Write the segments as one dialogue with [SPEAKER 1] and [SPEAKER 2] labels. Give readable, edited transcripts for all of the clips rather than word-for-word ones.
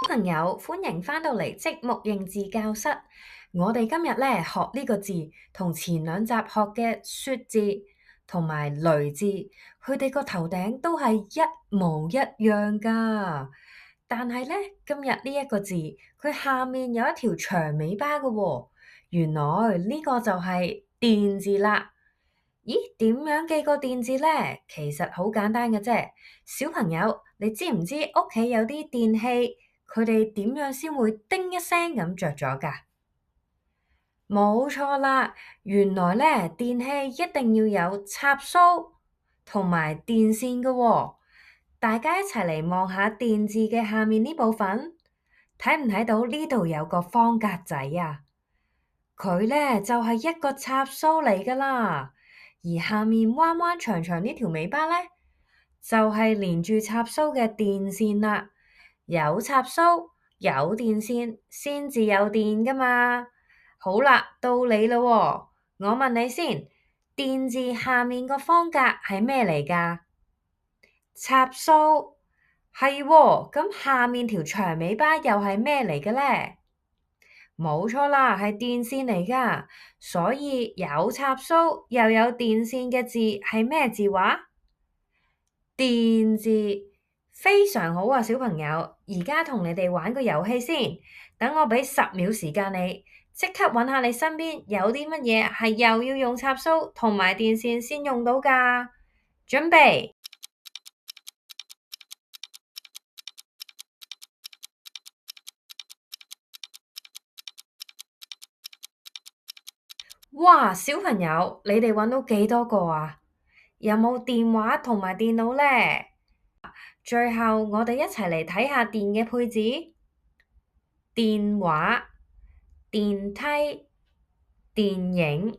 [SPEAKER 1] 朋友，歡迎返到嚟積木認字教室。我哋今日咧學呢個字，同前兩集學嘅雪字同埋雷字，佢哋個頭頂都係一模一樣噶。但係咧，今日呢一個字，佢下面有一條長尾巴噶喎。原來呢個就係電字啦。咦，點樣記個電字呢？其實好簡單嘅啫。小朋友，你知唔知屋企有啲電器，佢哋點樣先會叮一聲咁着咗㗎？冇錯啦，原來呢電器一定要有插蘇同埋電線㗎喎。大家一齊嚟望下電字嘅下面呢部分，睇唔睇到呢度有個方格仔啊？佢呢就係一個插蘇嚟㗎啦。而下面彎彎長長呢條尾巴呢，就係連住插蘇嘅電線啦。有插蘇，有電線，先至有電㗎嘛。好啦，到你啦喎，我問你先，電字下面個方格係咩嚟㗎？插蘇，係喎，咁下面條長尾巴又係咩嚟嘅呢？冇錯啦，係電線嚟㗎，所以有插蘇又有電線嘅字係咩字話？電字，非常好啊，小朋友！而家同你哋玩個遊戲先，等我俾10秒時間你，即刻揾下你身邊有啲乜嘢係又要用插蘇同埋電線先用到㗎。準備！哇，小朋友，你哋揾到幾多個啊？有冇電話同埋電腦呢？最後，我哋一齊嚟睇下電嘅配置：電話、電梯、電影、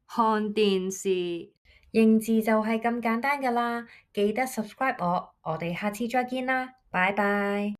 [SPEAKER 1] 看電視。認字就係咁簡單㗎啦，記得 subscribe 我哋下次再見啦，拜拜。